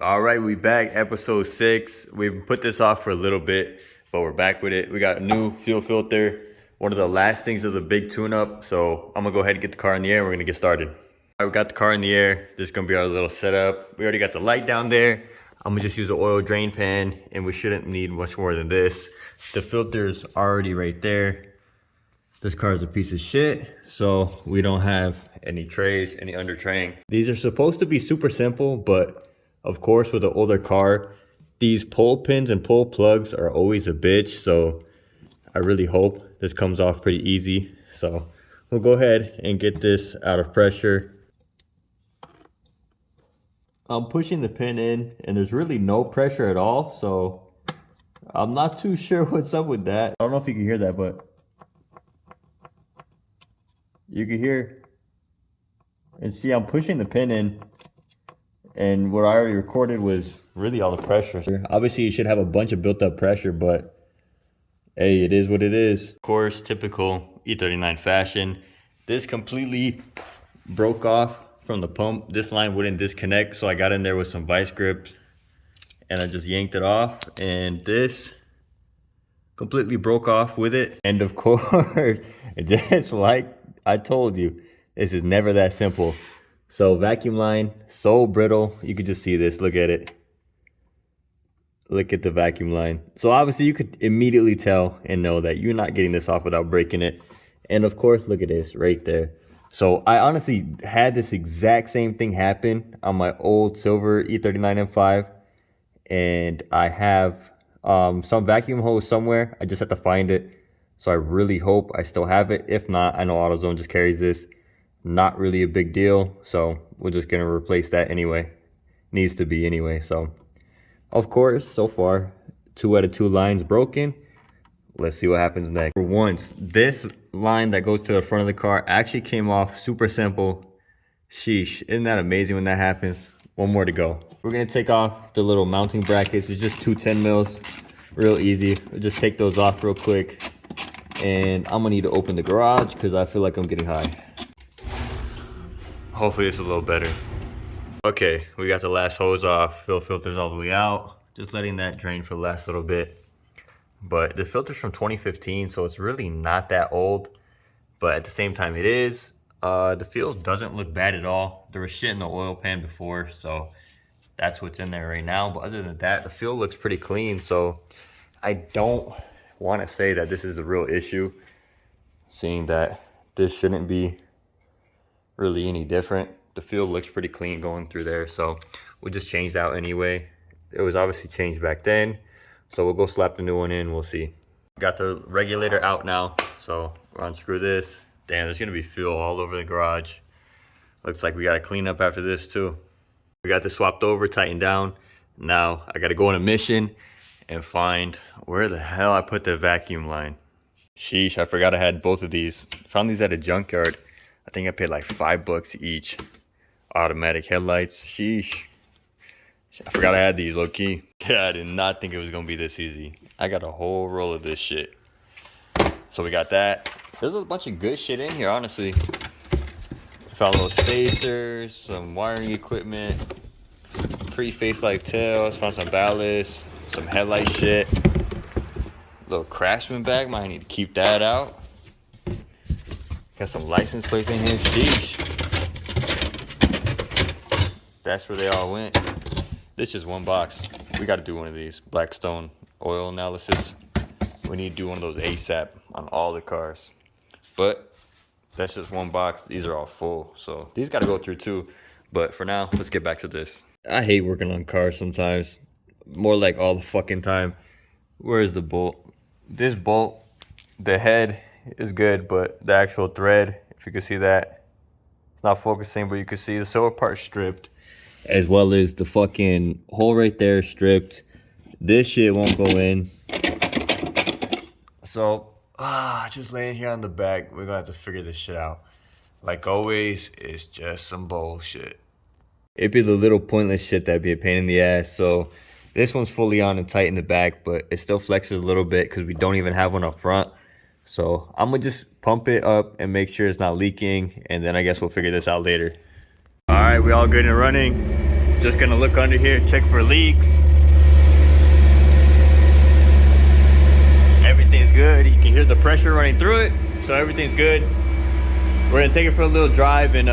All right, we back, episode 6. We've put this off for a little bit, but we're back with it. We got a new fuel filter, one of the last things of the big tune-up. So I'm gonna go ahead and get the car in the air. We're gonna get started. All right, we got the car in the air. This is gonna be our little setup. We already got the light down there. I'm gonna just use an oil drain pan, and we shouldn't need much more than this. The filter's already right there. This car is a piece of shit, so we don't have any trays, any under traying. These are supposed to be super simple, but of course, with an older car, these pull pins and pull plugs are always a bitch. So I really hope this comes off pretty easy. So we'll go ahead and get this out of pressure. I'm pushing the pin in and there's really no pressure at all. So I'm not too sure what's up with that. I don't know if you can hear that, but you can hear and see I'm pushing the pin in. And what I already recorded was really all the pressure. Obviously, you should have a bunch of built-up pressure, but hey, it is what it is. Of course, typical E39 fashion. This completely broke off from the pump. This line wouldn't disconnect, so I got in there with some vice grips, and I just yanked it off, and this completely broke off with it. And of course, just like I told you, this is never that simple. So vacuum line, so brittle. You could just see this, look at it. Look at the vacuum line. So obviously you could immediately tell and know that you're not getting this off without breaking it. And of course, look at this right there. So I honestly had this exact same thing happen on my old silver E39 M5. And I have some vacuum hose somewhere. I just have to find it. So I really hope I still have it. If not, I know AutoZone just carries this. Not really a big deal, so we're just gonna replace that anyway. Needs to be anyway. So of course, so far 2 out of 2 lines broken. Let's see what happens next. For once, this line that goes to the front of the car actually came off super simple. Sheesh, isn't that amazing when that happens? One more to go. We're gonna take off the little mounting brackets. It's just 2 10 mils, real easy. We'll just take those off real quick, and I'm gonna need to open the garage because I feel like I'm getting high. Hopefully it's a little better. Okay, we got the last hose off. Fill filter's all the way out. Just letting that drain for the last little bit. But the filter's from 2015, so it's really not that old. But at the same time, it is. The fuel doesn't look bad at all. There was shit in the oil pan before, so that's what's in there right now. But other than that, the fuel looks pretty clean. So I don't want to say that this is a real issue, seeing that this shouldn't be really any different. The fuel looks pretty clean going through there, so we'll just change that out anyway. It was obviously changed back then, so we'll go slap the new one in. We'll see. Got the regulator out now, so we'll unscrew this. Damn, there's gonna be fuel all over the garage. Looks like we gotta clean up after this too. We got this swapped over, tightened down. Now I gotta go on a mission and find where the hell I put the vacuum line. Sheesh, I forgot I had both of these. Found these at a junkyard. I think I paid like $5 each. Automatic headlights. Sheesh. I forgot I had these, low key. Yeah, I did not think it was gonna be this easy. I got a whole roll of this shit. So we got that. There's a bunch of good shit in here, honestly. Found little spacers, some wiring equipment, pre-face light tails, found some ballast, some headlight shit. Little Craftsman bag, might need to keep that out. Got some license plates in here. Sheesh. That's where they all went. This is one box. We got to do one of these Blackstone oil analysis. We need to do one of those ASAP on all the cars. But that's just one box. These are all full, so these got to go through too. But for now, let's get back to this. I hate working on cars sometimes. More like all the fucking time. Where is the bolt? This bolt, the head is good, but the actual thread, if you can see that, it's not focusing, but you can see the silver part stripped, as well as the fucking hole right there stripped. This shit won't go in. So just laying here on the back, we're gonna have to figure this shit out. Like always, it's just some bullshit. It'd be the little pointless shit that'd be a pain in the ass. So this one's fully on and tight in the back, but it still flexes a little bit because we don't even have one up front. So I'm gonna just pump it up and make sure it's not leaking, and then I guess we'll figure this out later. All right, we all good and running. Just gonna look under here, check for leaks. Everything's good. You can hear the pressure running through it, so everything's good. We're gonna take it for a little drive, and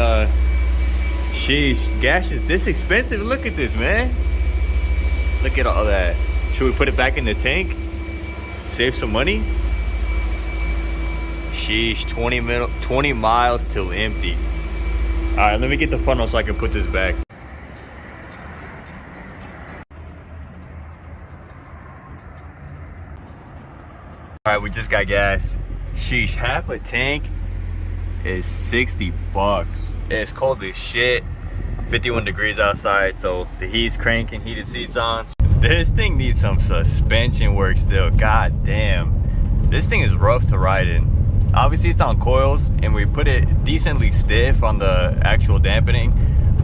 sheesh, gas is this expensive. Look at this, man. Look at all that. Should we put it back in the tank? Save some money? Sheesh, 20 miles till empty. All right, let me get the funnel so I can put this back. All right, we just got gas. Sheesh, half a tank is 60 bucks. It's cold as shit. 51 degrees outside, so the heat's cranking, heated seats on. This thing needs some suspension work still. God damn. This thing is rough to ride in. Obviously it's on coils, and we put it decently stiff on the actual dampening,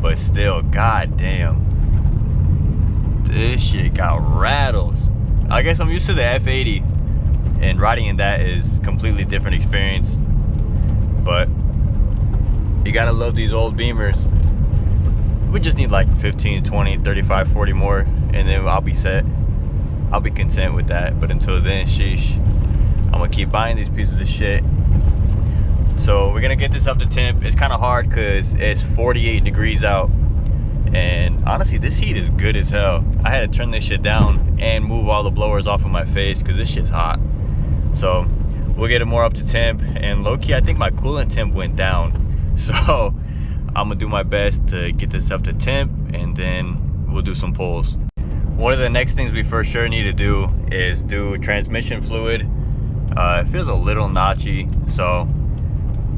but still, god damn. This shit got rattles. I guess I'm used to the F80, and riding in that is completely different experience. But you gotta love these old Beamers. We just need like 15, 20, 35, 40 more, and then I'll be set. I'll be content with that. But until then, sheesh, I'm gonna keep buying these pieces of shit. So we're gonna get this up to temp. It's kind of hard because it's 48 degrees out, and honestly this heat is good as hell. I had to turn this shit down and move all the blowers off of my face because this shit's hot. So we'll get it more up to temp, and low-key I think my coolant temp went down, so I'm gonna do my best to get this up to temp, and then we'll do some pulls. One of the next things we for sure need to do is do transmission fluid. It feels a little notchy, so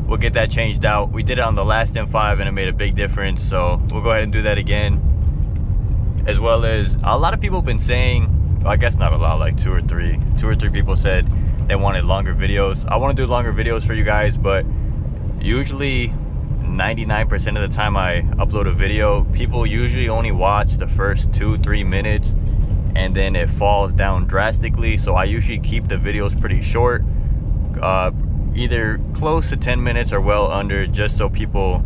we'll get that changed out. We did it on the last M5 and it made a big difference, so we'll go ahead and do that again. As well as a lot of people have been saying, well, I guess not a lot, like two or three people said they wanted longer videos. I want to do longer videos for you guys, but usually 99% of the time I upload a video, people usually only watch the first 2-3 minutes, and then it falls down drastically. So I usually keep the videos pretty short, either close to 10 minutes or well under, just so people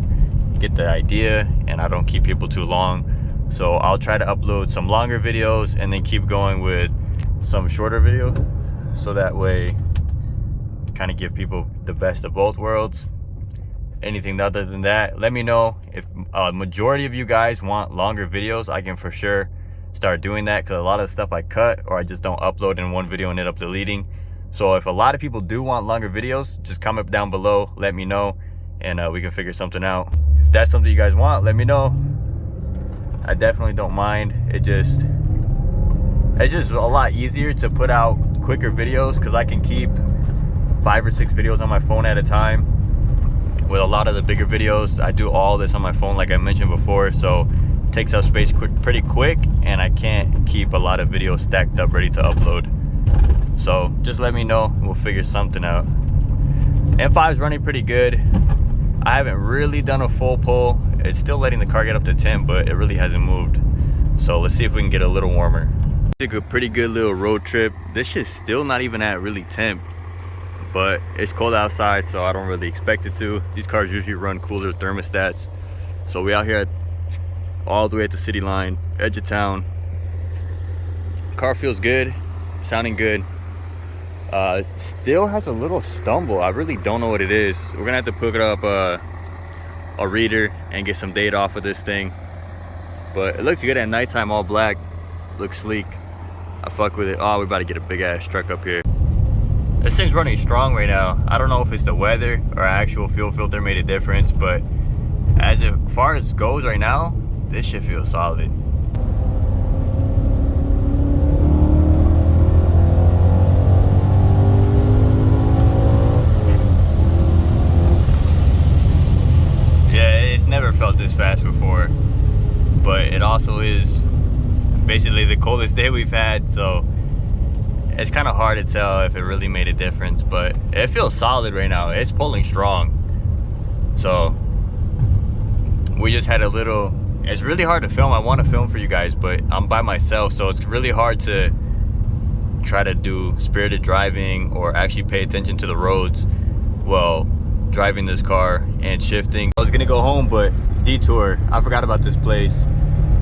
get the idea and I don't keep people too long. So I'll try to upload some longer videos and then keep going with some shorter video, so that way kind of give people the best of both worlds. Anything other than that, let me know. If a majority of you guys want longer videos, I can for sure start doing that, because a lot of the stuff I cut or I just don't upload in one video and end up deleting. So if a lot of people do want longer videos, just comment down below, let me know, and we can figure something out. If that's something you guys want, let me know. I definitely don't mind. It's just a lot easier to put out quicker videos, because I can keep 5 or 6 videos on my phone at a time. With a lot of the bigger videos, I do all this on my phone like I mentioned before, so it takes up space pretty quick, and I can't keep a lot of videos stacked up ready to upload. So just let me know, we'll figure something out. M5 is running pretty good. I haven't really done a full pull. It's still letting the car get up to 10, but it really hasn't moved. So let's see if we can get a little warmer. Took a pretty good little road trip. This shit's still not even at really temp, but it's cold outside, so I don't really expect it to. These cars usually run cooler thermostats. So we out here all the way at the city line, edge of town. Car feels good, sounding good. Still has a little stumble. I really don't know what it is. We're gonna have to pick it up a reader and get some data off of this thing. But it looks good at nighttime, all black. Looks sleek. I fuck with it. Oh, we're about to get a big ass truck up here. This thing's running strong right now. I don't know if it's the weather or actual fuel filter made a difference, but as far as goes right now, this shit feels solid. Yeah, it's never felt this fast before, but it also is basically the coldest day we've had, so it's kind of hard to tell if it really made a difference, but it feels solid right now. It's pulling strong. So we just had a little, it's really hard to film. I want to film for you guys, but I'm by myself, so it's really hard to try to do spirited driving or actually pay attention to the roads while driving this car and shifting. I was gonna go home, but detour, I forgot about this place.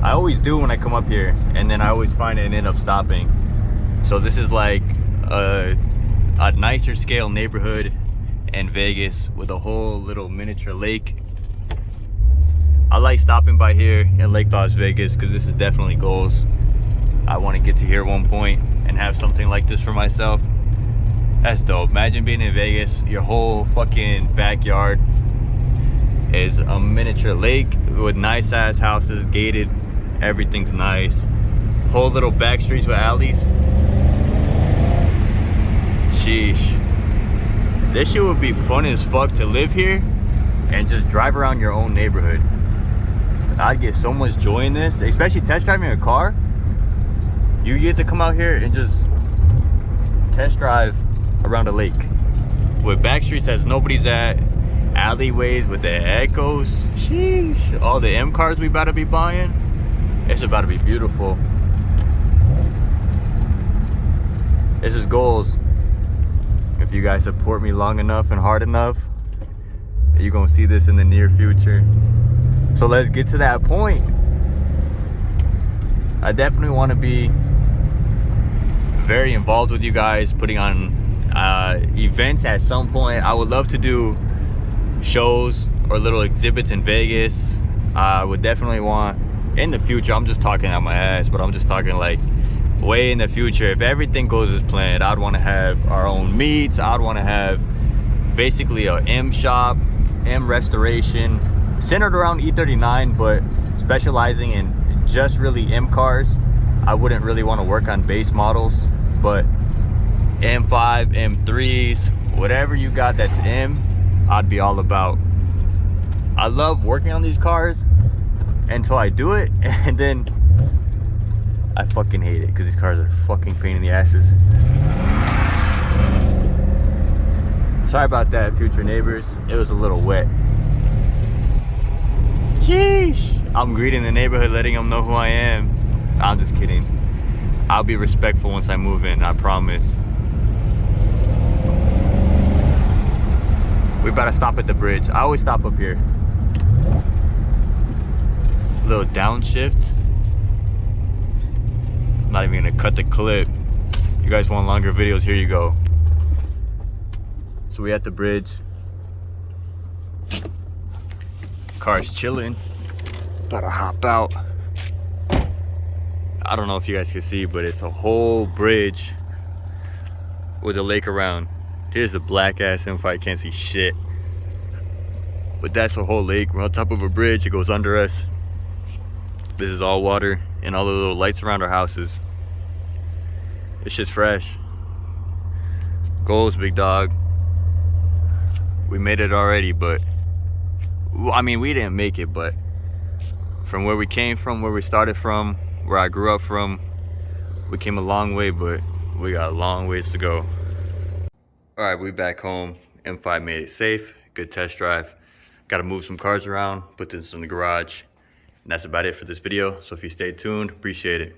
I always do when I come up here, and then I always find it and end up stopping. So this is like a nicer scale neighborhood in Vegas with a whole little miniature lake. I like stopping by here in Lake Las Vegas because this is definitely goals. I want to get to here at one point and have something like this for myself. That's dope. Imagine being in Vegas, your whole fucking backyard is a miniature lake with nice ass houses, gated, everything's nice. Whole little back streets with alleys. Sheesh. This shit would be fun as fuck to live here and just drive around your own neighborhood. I'd get so much joy in this, especially test driving a car. You get to come out here and just test drive around a lake with back streets that nobody's at, alleyways with the echoes. Sheesh. All the M cars we about to be buying. It's about to be beautiful. This is goals. If you guys support me long enough and hard enough, you're gonna see this in the near future. So let's get to that point. I definitely want to be very involved with you guys, putting on events at some point. I would love to do shows or little exhibits in Vegas. I would definitely want, in the future, I'm just talking out my ass, but I'm just talking like way in the future, if everything goes as planned, I'd want to have our own meets. I'd want to have basically a M shop, M restoration, centered around E39, but specializing in just really M cars. I wouldn't really want to work on base models, but M5, M3s, whatever you got that's M, I'd be all about. I love working on these cars until I do it, and then I fucking hate it because these cars are fucking pain in the asses. Sorry about that, future neighbors. It was a little wet. Sheesh. I'm greeting the neighborhood, letting them know who I am. I'm just kidding. I'll be respectful once I move in, I promise. We better stop at the bridge. I always stop up here. Little downshift. I'm not even gonna cut the clip. You guys want longer videos, here you go. So we at the bridge. Car's chilling. About to hop out. I don't know if you guys can see, but it's a whole bridge with a lake around. Here's the black ass M5, can't see shit. But that's a whole lake. We're on top of a bridge, it goes under us. This is all water and all the little lights around our houses. It's just fresh. Goals, big dog. We made it already, but I mean, we didn't make it, but from where we came from, where we started from, where I grew up from, we came a long way, but we got a long ways to go. All right, we back home. M5 made it safe, good test drive. Got to move some cars around, put this in the garage. And that's about it for this video. So if you stayed tuned, appreciate it.